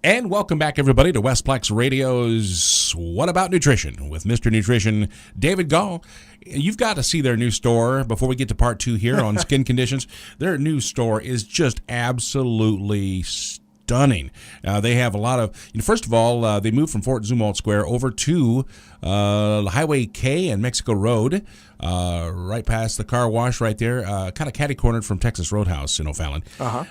And welcome back, everybody, to Westplex Radio's What About Nutrition with Mr. Nutrition, David Gall. You've got to see their new store before we get to part 2 here on skin conditions. Their new store is just absolutely stunning. They have a lot of, first of all, they moved from Fort Zumwalt Square over to Highway K and Mexico Road, right past the car wash right there, kind of catty-cornered from Texas Roadhouse in O'Fallon.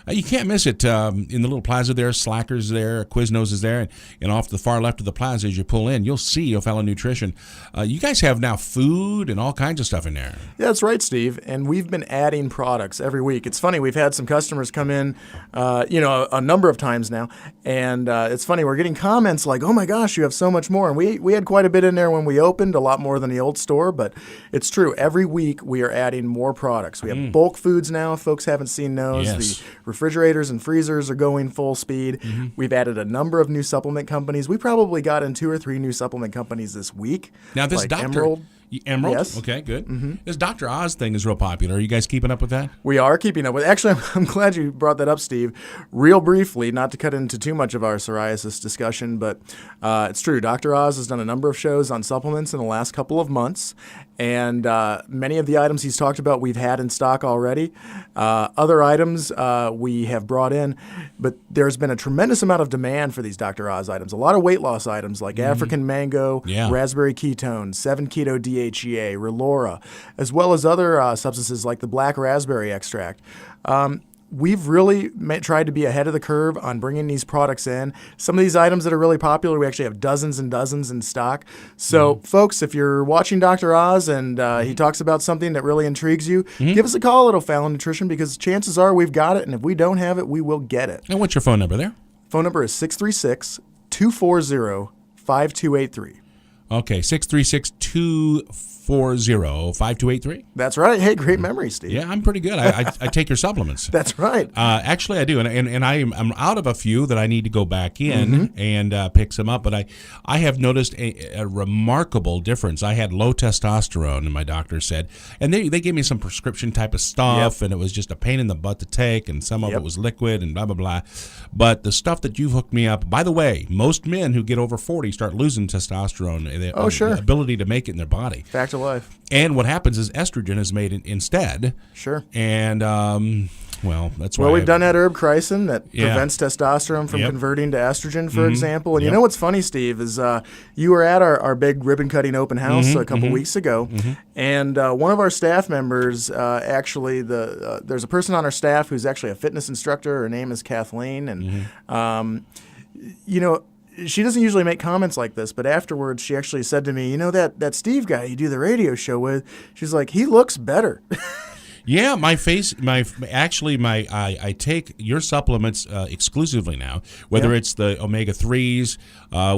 You can't miss it in the little plaza there. Slacker's there, Quiznos is there, and off the far left of the plaza as you pull in, you'll see O'Fallon Nutrition. You guys have now food and all kinds of stuff in there. Yeah, that's right, Steve, and we've been adding products every week. It's funny, we've had some customers come in, a number of times now, and it's funny, we're getting comments like, oh my gosh, you have so much more, and we had quite a bit in there when we opened, a lot more than the old store, but it's true. Every week we are adding more products. We have bulk foods now. Folks haven't seen those. Yes. The refrigerators and freezers are going full speed. We've added a number of new supplement companies. We probably got in 2 or 3 new supplement companies this week. Now this like Emerald? Yes. Okay, good. This Dr. Oz thing is real popular. Are you guys keeping up with that? We are keeping up with it. Actually, I'm glad you brought that up, Steve. Real briefly, not to cut into too much of our psoriasis discussion, but it's true. Dr. Oz has done a number of shows on supplements in the last couple of months, and many of the items he's talked about we've had in stock already. Other items we have brought in, but there's been a tremendous amount of demand for these Dr. Oz items. A lot of weight loss items like African mango, raspberry ketone, 7-keto DHEA, Relora, as well as other substances like the black raspberry extract. We've really tried to be ahead of the curve on bringing these products in. Some of these items that are really popular, we actually have dozens and dozens in stock. So, folks, if you're watching Dr. Oz and he talks about something that really intrigues you, give us a call at O'Fallon Nutrition because chances are we've got it, and if we don't have it, we will get it. And what's your phone number there? Phone number is 636-240-5283. Okay, 636-240-5283. That's right. Hey, great memory, Steve. Yeah, I'm pretty good. I take your supplements. That's right. Actually, I do, and I'm out of a few that I need to go back in and pick some up. But I have noticed a remarkable difference. I had low testosterone, and my doctor said, and they gave me some prescription type of stuff, and it was just a pain in the butt to take, and some of it was liquid and blah blah blah. But the stuff that you've hooked me up. By the way, most men who get over 40 start losing testosterone. The ability to make it in their body. Fact of life. And what happens is estrogen is made instead. Sure. And, that's why. Well, we've done that herb chrysin that prevents testosterone from converting to estrogen, for example. And you know what's funny, Steve, is you were at our big ribbon-cutting open house a couple weeks ago, and one of our staff members, there's a person on our staff who's actually a fitness instructor. Her name is Kathleen, and, she doesn't usually make comments like this, but afterwards she actually said to me, that Steve guy you do the radio show with, she's like, he looks better. Yeah, I take your supplements exclusively now, whether it's the omega-3s,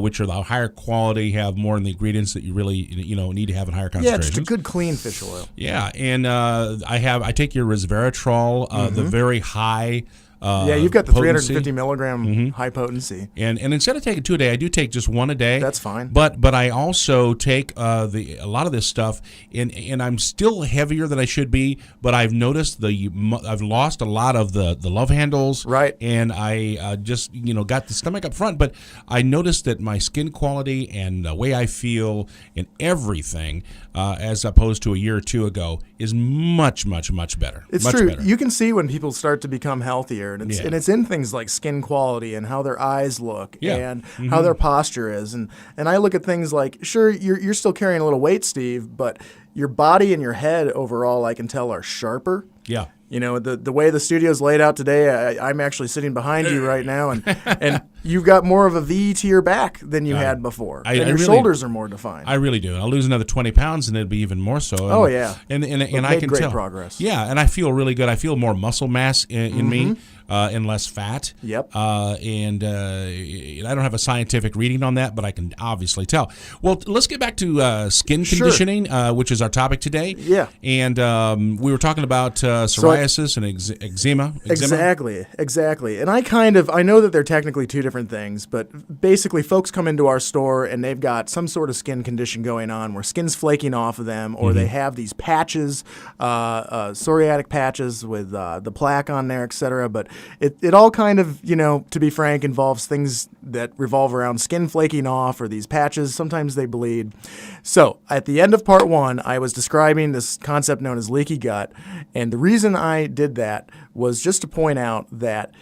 which are the higher quality, have more in the ingredients that you really need to have in higher concentrations. Yeah, it's a good clean fish oil. Yeah, and I take your resveratrol, the very high you've got the potency. 350 milligram high potency. And instead of taking 2 a day, I do take just 1 a day. That's fine. But I also take a lot of this stuff, and I'm still heavier than I should be. But I've noticed I've lost a lot of the love handles. Right. And I just got the stomach up front. But I noticed that my skin quality and the way I feel and everything, as opposed to a year or 2 ago, is much, much, much better. It's much true. Better. You can see when people start to become healthier, and it's in things like skin quality and how their eyes look and how their posture is. And I look at things like, sure, you're still carrying a little weight, Steve, but your body and your head overall, I can tell, are sharper. Yeah. The way the studio's laid out today, I'm actually sitting behind you right now, and you've got more of a V to your back than you had before. And your shoulders are more defined. I really do. I'll lose another 20 pounds, and it'd be even more so. And I can tell. Progress. Yeah, and I feel really good. I feel more muscle mass in me. And less fat. Yep. And I don't have a scientific reading on that, but I can obviously tell. Well, let's get back to skin conditioning, which is our topic today. Yeah. And we were talking about psoriasis and eczema. Exactly. And I know that they're technically two different things, but basically folks come into our store and they've got some sort of skin condition going on where skin's flaking off of them, or they have these patches, psoriatic patches with the plaque on there, etc. But it all kind of, to be frank, involves things that revolve around skin flaking off or these patches. Sometimes they bleed. So at the end of part 1, I was describing this concept known as leaky gut. And the reason I did that was just to point out that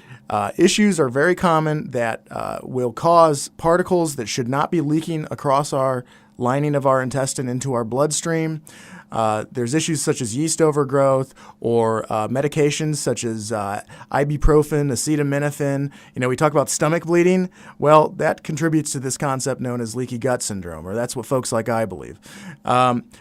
issues are very common that will cause particles that should not be leaking across our lining of our intestine into our bloodstream. There's issues such as yeast overgrowth or medications such as ibuprofen, acetaminophen. We talk about stomach bleeding. Well, that contributes to this concept known as leaky gut syndrome, or that's what folks like I believe.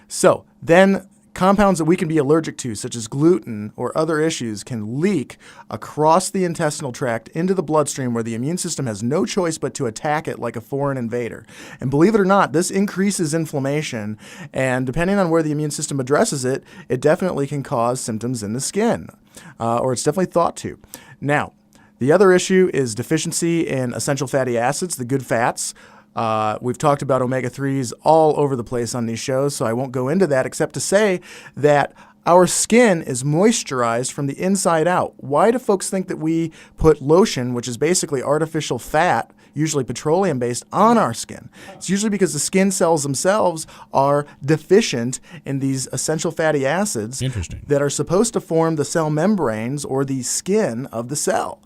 So then compounds that we can be allergic to, such as gluten or other issues, can leak across the intestinal tract into the bloodstream where the immune system has no choice but to attack it like a foreign invader. And believe it or not, this increases inflammation, and depending on where the immune system addresses it, it definitely can cause symptoms in the skin, or it's definitely thought to. Now, the other issue is deficiency in essential fatty acids, the good fats. We've talked about omega-3s all over the place on these shows, so I won't go into that except to say that our skin is moisturized from the inside out. Why do folks think that we put lotion, which is basically artificial fat, usually petroleum-based, on our skin? It's usually because the skin cells themselves are deficient in these essential fatty acids that are supposed to form the cell membranes or the skin of the cell.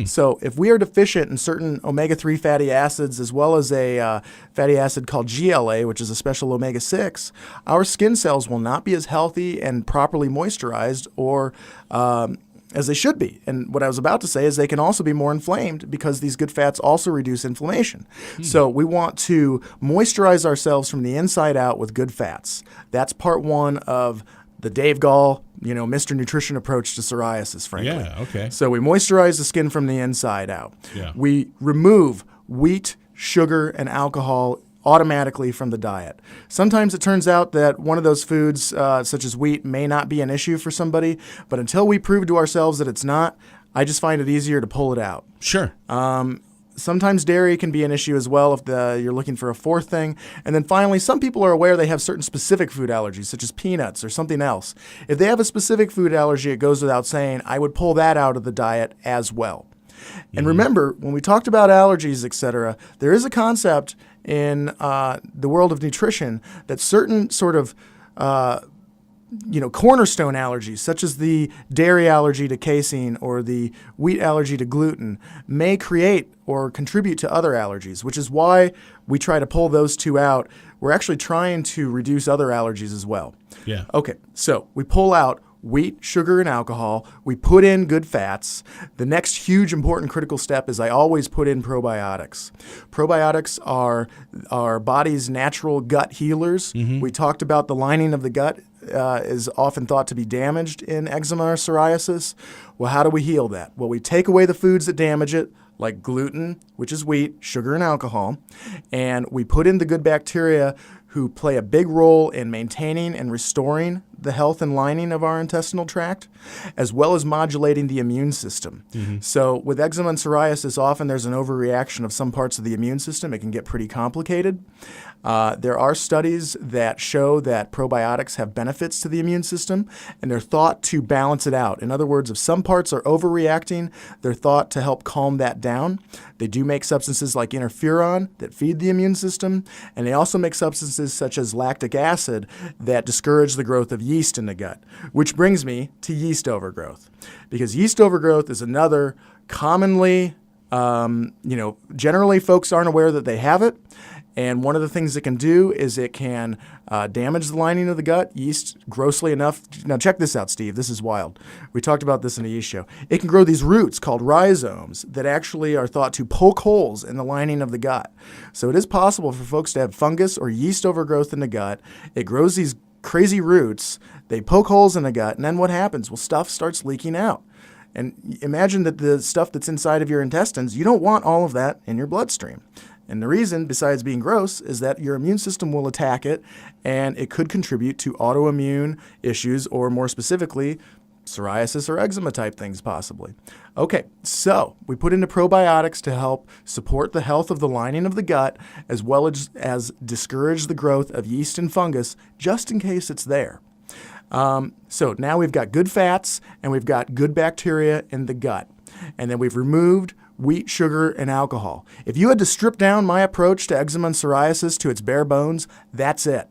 So if we are deficient in certain omega-3 fatty acids, as well as a fatty acid called GLA, which is a special omega-6, our skin cells will not be as healthy and properly moisturized or as they should be. And what I was about to say is they can also be more inflamed because these good fats also reduce inflammation. So we want to moisturize ourselves from the inside out with good fats. That's part 1 of the Dave Gall, Mr. Nutrition approach to psoriasis, frankly. Yeah, okay. So we moisturize the skin from the inside out. Yeah. We remove wheat, sugar, and alcohol automatically from the diet. Sometimes it turns out that one of those foods, such as wheat, may not be an issue for somebody, but until we prove to ourselves that it's not, I just find it easier to pull it out. Sure. Sometimes dairy can be an issue as well if you're looking for a fourth thing. And then finally, some people are aware they have certain specific food allergies, such as peanuts or something else. If they have a specific food allergy, it goes without saying, I would pull that out of the diet as well. And remember, when we talked about allergies, etc., there is a concept in the world of nutrition that certain sort of cornerstone allergies, such as the dairy allergy to casein or the wheat allergy to gluten, may create or contribute to other allergies, which is why we try to pull those two out. We're actually trying to reduce other allergies as well. Yeah. Okay, so we pull out wheat, sugar, and alcohol. We put in good fats. The next huge important critical step is I always put in probiotics. Probiotics are our body's natural gut healers. We talked about the lining of the gut is often thought to be damaged in eczema or psoriasis. Well, how do we heal that? Well, we take away the foods that damage it, like gluten, which is wheat, sugar, and alcohol, and we put in the good bacteria who play a big role in maintaining and restoring the health and lining of our intestinal tract, as well as modulating the immune system. So with eczema and psoriasis, often there's an overreaction of some parts of the immune system. It can get pretty complicated. There are studies that show that probiotics have benefits to the immune system, and they're thought to balance it out. In other words, if some parts are overreacting, they're thought to help calm that down. They do make substances like interferon that feed the immune system, and they also make substances such as lactic acid that discourage the growth of yeast in the gut, which brings me to yeast overgrowth. Because yeast overgrowth is another commonly, generally folks aren't aware that they have it. And one of the things it can do is it can damage the lining of the gut. Yeast, grossly enough. Now check this out, Steve. This is wild. We talked about this in the yeast show. It can grow these roots called rhizomes that actually are thought to poke holes in the lining of the gut. So it is possible for folks to have fungus or yeast overgrowth in the gut. It grows these crazy roots. They poke holes in the gut. And then what happens? Well, stuff starts leaking out. And imagine that the stuff that's inside of your intestines, you don't want all of that in your bloodstream. And the reason, besides being gross, is that your immune system will attack it, and it could contribute to autoimmune issues, or more specifically, psoriasis or eczema type things possibly. Okay, so we put into probiotics to help support the health of the lining of the gut, as well as discourage the growth of yeast and fungus, just in case it's there. So now we've got good fats and we've got good bacteria in the gut. And then we've removed wheat, sugar, and alcohol. If you had to strip down my approach to eczema and psoriasis to its bare bones, that's it.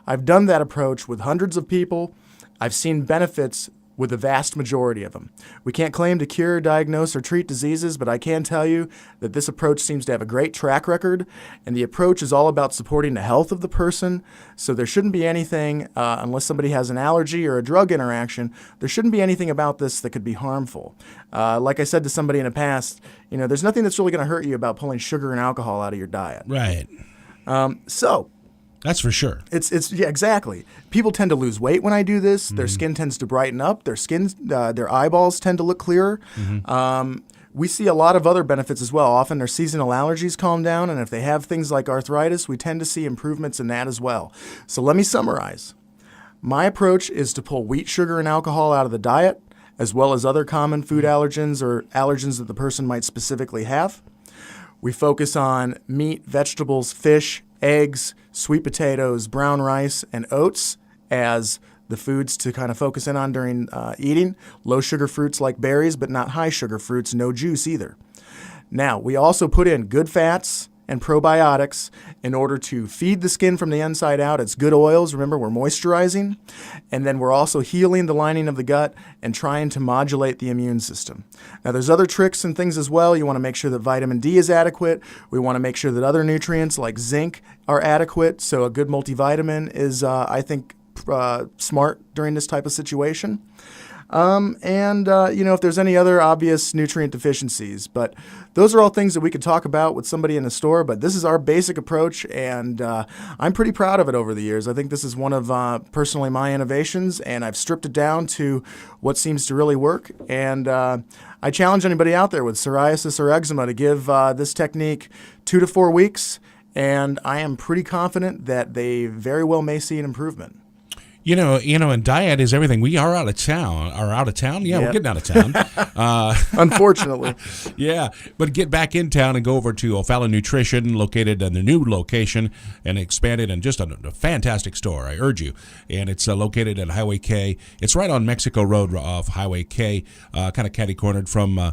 I've done that approach with hundreds of people. I've seen benefits with the vast majority of them. We can't claim to cure, diagnose, or treat diseases, but I can tell you that this approach seems to have a great track record, and the approach is all about supporting the health of the person, so there shouldn't be anything, unless somebody has an allergy or a drug interaction, there shouldn't be anything about this that could be harmful. Like I said to somebody in the past, there's nothing that's really going to hurt you about pulling sugar and alcohol out of your diet. Right. So that's for sure. It's yeah, exactly. People tend to lose weight when I do this. Their skin tends to brighten up. Their eyeballs tend to look clearer. We see a lot of other benefits as well. Often their seasonal allergies calm down, and if they have things like arthritis, we tend to see improvements in that as well. So let me summarize. My approach is to pull wheat, sugar, and alcohol out of the diet, as well as other common food allergens or allergens that the person might specifically have. We focus on meat, vegetables, fish, eggs, sweet potatoes, brown rice, and oats as the foods to kind of focus in on during eating. Low sugar fruits like berries, but not high sugar fruits, no juice either. Now, we also put in good fats and probiotics in order to feed the skin from the inside out. It's good oils. Remember, we're moisturizing. And then we're also healing the lining of the gut and trying to modulate the immune system. Now, there's other tricks and things as well. You want to make sure that vitamin D is adequate. We want to make sure that other nutrients like zinc are adequate. So a good multivitamin is, I think, smart during this type of situation. If there's any other obvious nutrient deficiencies. But those are all things that we could talk about with somebody in the store. But this is our basic approach, and I'm pretty proud of it over the years. I think this is one of, personally, my innovations, and I've stripped it down to what seems to really work. And I challenge anybody out there with psoriasis or eczema to give this technique 2 to 4 weeks, and I am pretty confident that they very well may see an improvement. And diet is everything. We are out of town. Yeah, we're getting out of town. Unfortunately. Yeah, but get back in town and go over to O'Fallon Nutrition, located in the new location and expanded, and just a fantastic store. I urge you. And it's located at Highway K. It's right on Mexico Road off Highway K, kind of catty-cornered from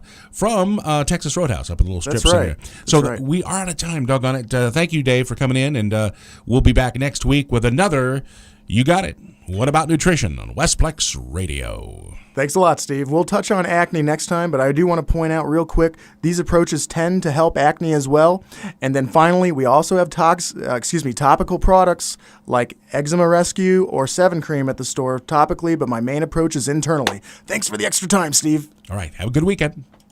Texas Roadhouse up in the little strip center. So we are out of time, doggone it. Thank you, Dave, for coming in, and we'll be back next week with another You Got It. What About Nutrition on Westplex Radio. Thanks a lot, Steve. We'll touch on acne next time, but I do want to point out real quick, these approaches tend to help acne as well. And then finally, we also have topical products like Eczema Rescue or 7 Cream at the store topically, but my main approach is internally. Thanks for the extra time, Steve. All right. Have a good weekend.